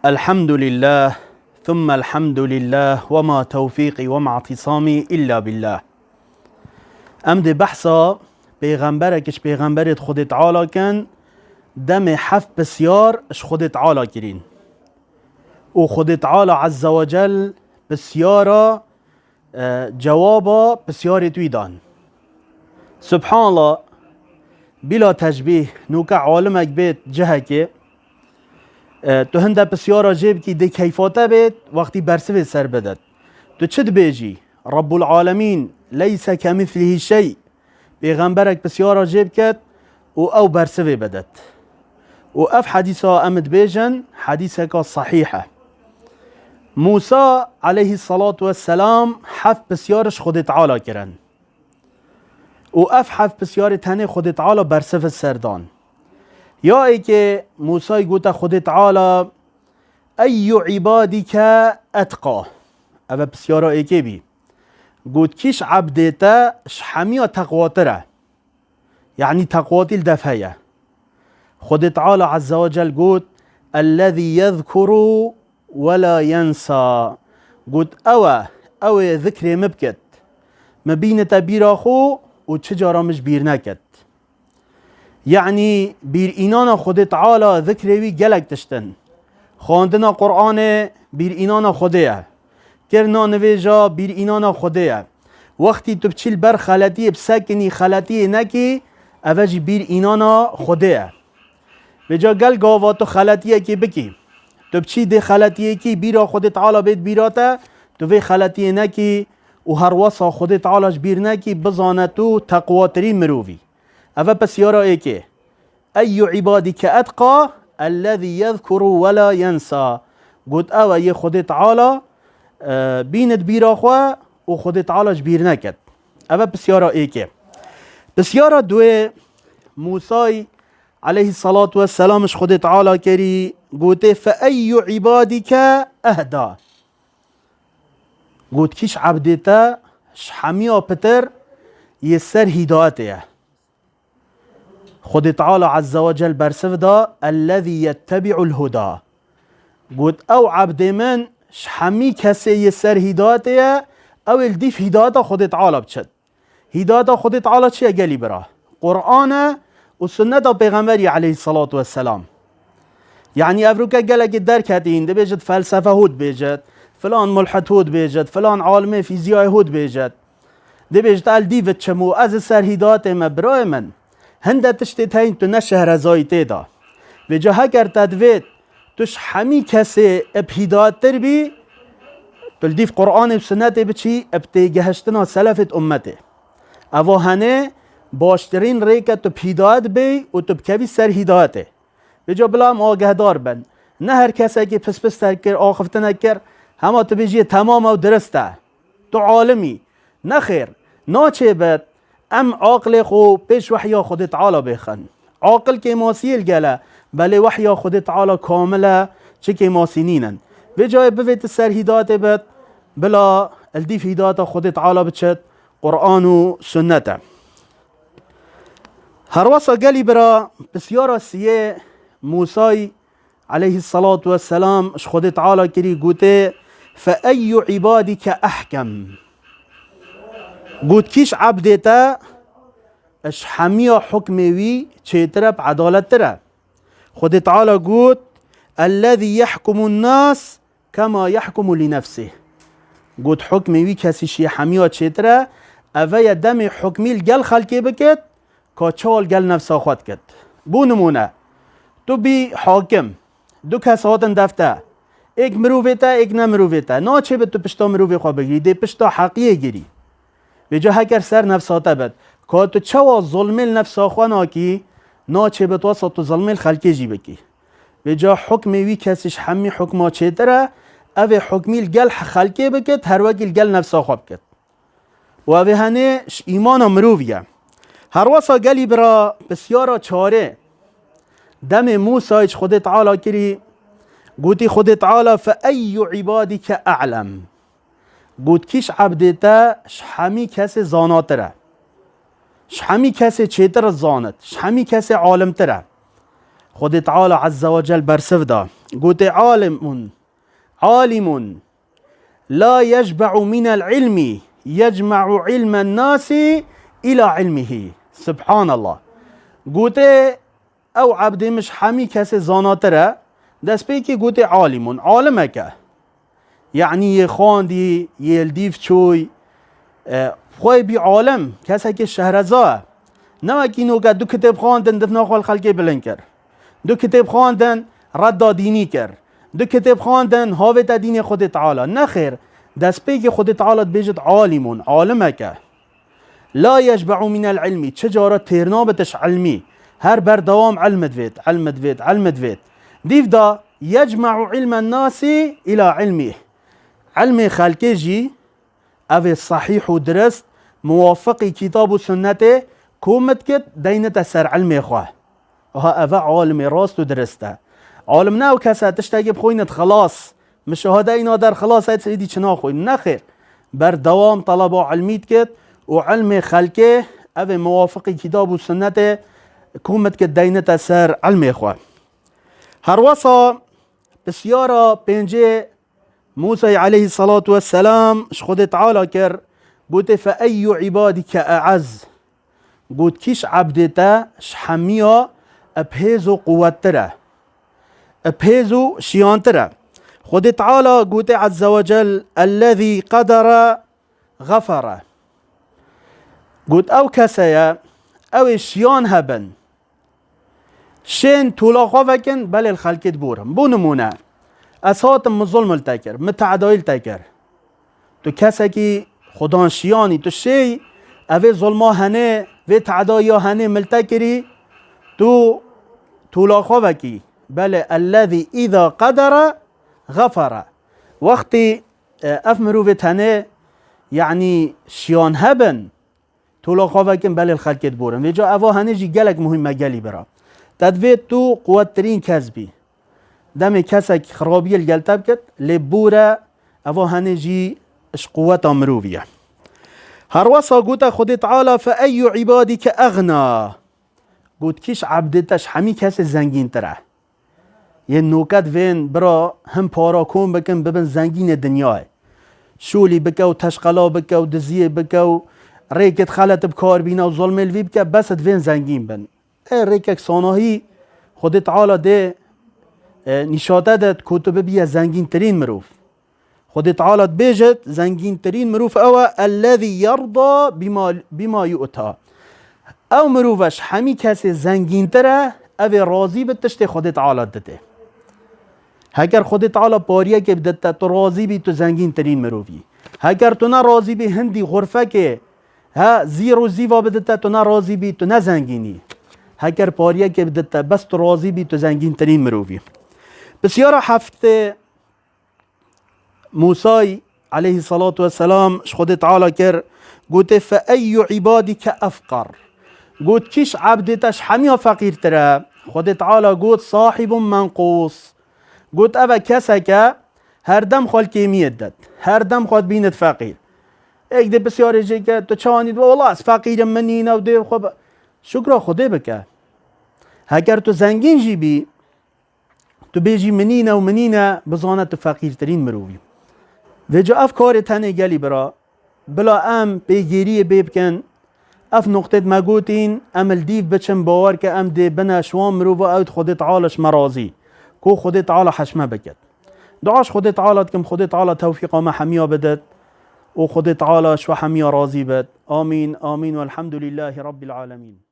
الحمد لله ثم الحمد لله وما توفيقي وما اعتصامي إلا بالله. امد بحثا پیغمبرکش پیغمبرت خودت تعالی کن دم حف بسیار اش خودت تعالی کرین و خودت تعالی عز وجل بسیارا جوابا بسیار توی دان. سبحان الله بلا تشبیه نوکا عالمک بیت جهه که تو هنده بسیارا جیب کی دی کیفاته بیت وقتی برسوی سر بدد تو چد بیجی رب العالمین لیس کمثله شیء پیغمبرک بسیارا جیب کد و او برسوی بدد و اف حدیثا امد بیجن حدیثکا صحیحه. موسی علیه الصلاة والسلام حف بسیارش خود تعالی کرن و اف حف بسیار تنه خود تعالی برسف سردان یا ای که موسی گوته خود تعالی ای عبادی که اتقا او بسیارا ای که بی گوت کش عبدیتا شحمی تقواتره یعنی تقواتی الدفعه. خود تعالی عز وجل گوت الذي يذكر ولا ينسى گوت او ذکر مبکت مبینت بیر خو و چجارا مش بیر نکت یعنی بیر اینانا خود تعالی ذکروی گلک تشتن خواندنا قرآن بیر اینانا خوده کرنا نویجا بیر اینانا خوده وقتی تو بچیل بر خلطی بسکنی خلطی نکی اوجی بیر اینانا خوده بجا گل گاواتو خلطیه که بکی تو بچی ده خلطیه کی بیرا خود تعالی بیت بیراته تو وی خلطیه نکی و هر وصا خود تعالیش بیر نکی بزانتو تقواتری مرووی. اوه پس یارا ای که ای عبادی که اتقا الذي يذكر ولا ينسى گوت اوه یه خود تعالی بیند بیرا خواه و خود تعالیش بیر نکد. اوه پس یارا ای که پس یارا دوی موسی علیه الصلاة والسلامش خود تعالی کری گوته فأي عبادك اهدا گوت کش عبدتا شحمیا پتر یه سر هدایته خود تعالی عز وجل برسف دا الذي يتبع الهدى گوت او عبد من شحمی کسی یه سر هدایته او الدیف هدایتا خود تعالی بچد. هدایتا خود تعالی چیه گلی برا قرآن و سنت پیغمبری علیه الصلاة والسلام. یعنی افروکا گلک درک هدین ده بیجد فلسفه هود بیجد فلان ملحد هود بیجد فلان عالم فیزیای هود بیجد ده بیجد ال دیوت چمو از سر هدایت مبرای من هنده تشتی تاین تو نشهر ازای تیدا بجا هگر تدوید توش همی کسی اب هدایت تر بی تو الدیف قرآن و سنت بچی اب تیگهشتنا سلفت امته او هنه باشترین ریکت تو هدایت بی و تو بکوی سر هدایته بجا بلا هم آگهدار بن نه هر کسی که پس تر کر آخفته نکر همه تو بجیه تمام و درسته تو عالمی نه خیر ناچه بد ام عاقل خو پیش وحیا خود تعالی بخن عاقل که ماسیل گله بله وحیا خود تعالی کامله چه که ماسینینن بجای بویت سر هدایت بد بلا الدیف هدایت خود تعالی بچد قرآن و سنته. هر وصا گلی برا بسیارا سیه موسی علیه الصلاة والسلام اش خود تعالی کری گوته فأي عبادك احکم گوت کیش عبدتا اش حمیا حکموی چیترب عدالت تره خود تعالی گوت الذي يحكم الناس كما يحكم لنفسه گوت حکموی کسی شی حمیا چیتره اوه دم حکمیل گل خلقی بکد که چال گل نفسا خود کد. بو نمونه تو بی حاکم دو کس هاتن دفته ایک مروویتا ایک نمروویتا نا چه به تو پشتا مرووی خواه بگیری ده پشتا حقیه گیری بجا هکر سر نفساته بد که تو چوا ظلمل نفسا خواه ناکی نا چه به تو اصلا تو ظلمل خلقی جی بکی بجا حکمی وی کسیش همی حکما چه تره اوه حکمیل گل خلقی بکد هر وکیل گل نفسا خواه بکد و اوه هنه ایمان مروویه. هر وصا گلی برا بسیارا چاره دم موسی خود تعالی کری گوتی خود تعالی فأي عبادك اعلم گوت کش عبدتا شحمی کسی زاناتره شحمی کسی چیتر زانت شحمی کسی عالم تره خود تعالی عز وجل برسف دا قلت عالم لا يشبع من العلم يجمع علم الناس إلى علمه. سبحان الله. قلت او عبد مش حمی کسی زاناتره دست پیکی گوته عالمه که یعنی یه خواندی یه الدیف چوی خواه بی عالم کسی که شهرزاه نوکی که دو کتاب خواندن دفنا خوال خلقی بلند کر، دو کتاب خواندن رد دینی کر، دو کتاب خواندن حاوت دین خود تعالی. نخیر، دست پیکی خود تعالی بیجد عالمه که لا يشبع من العلم چجارة ترنابتش علمي هر بر دوام علمت فيت ديف دا يجمع علم الناس إلى علمه. علم خلقه جي او صحيح و درست موافق كتاب و سنته كومت كت دينته سر علم خواه وها او عالم راست و درسته. عالم ناو كسا تشتاقي بخوينت خلاص مش هذا اينا در خلاص هيت سيدي چنا خوين نخير بر دوام طلب علميت كت وعلم خلقه او موافق كتاب و سنته كومت كت دينته سر علم اخوة. هر وصا بسيارة بينجي موسى عليه الصلاة والسلام شخد تعالى كر قلت فأي عبادك أعز قلت كيش عبدتا شحمية أبهزو قوتره أبهزو شيانتره. خد تعالى قلت عز وجل الذي قدر غفره قلت او كسايا او شيان هبن شين تولا خوفكن بل الخلق بورم بو نمونه اساتم مظلم التكر متعدایل تکر تو کسی که خدا شیانی تو شی او ظلما هنه و تعدایا هنه ملتکری تو تولا خوفکی بل الذي اذا قدر غفر وقتی افمرو و تنه يعني شيان هبن تولا خوفكن بل الخلق بورم وجا اوا هنه جي گلک مهم گلی برا تدوید تو قوترین کسبی دم کسک خرابی الگلتب کد لبوره اوا هنه جی اش قوت مروفیه. هر وصا قوتا خود تعالى فأي عبادك أغنى قوت كيش عبدتش حمي كاس زنگين تره يه نوكت وين برا هم پارا كون بكن ببن زنگين دنياي شولي بكو تشقلا بكو دزيه بكو ريكت خلت بكار بينا و ظلم الوي بكا بس وين زنگين بن ريكك صاناهي خود تعالى ده نشاته داد كتب بيه زنگين ترين مروف خود تعالى بيجت زنگين ترين مروف او الذي يرضى بما يؤتى او مروفش حمي كاسي زنگين تره او راضي بتشت خود تعالى دته هگر خود تعالى باريه که بدته تو راضي بي تو زنگين ترين مروفي هگر تو نه راضي بي هندي غرفه که ها زيرو زيوا بدته تو نه راضي بي تو نه زنگيني هگر باريه که بدته بس تو راضي بي تو زنگين ترين مروفي. بسیار هفته موسى عليه الصلاة والسلام خود تعالى كر قلت فأي عبادك أفقر قلت كيش عبدتش حمية فقير ترى خود تعالى قلت صاحب منقوص قلت أبا كسك هر دم خال كيمية داد هر دم خال بينت فقير ايك دي بسيار جيك تشانيد والله فقير منينا ودي خب شكرا خده بك هكر تو زنگين جيبي تو بيجي منينا ومنينا بزانة فقير ترين مروي وجا افكار تاني گلی برا بلا ام بيگيري بيبكن اف نقطة مگوتين ام الديف بچن باور که ام دي بنا شوان مروفا اوت خود تعالش مرازي كو خود تعالى حشمه بكت دعاش خود تعالى كم خود تعالى توفيق ما حميا بدت و خود تعالى شو حميا راضي بد آمين آمين والحمد لله رب العالمين.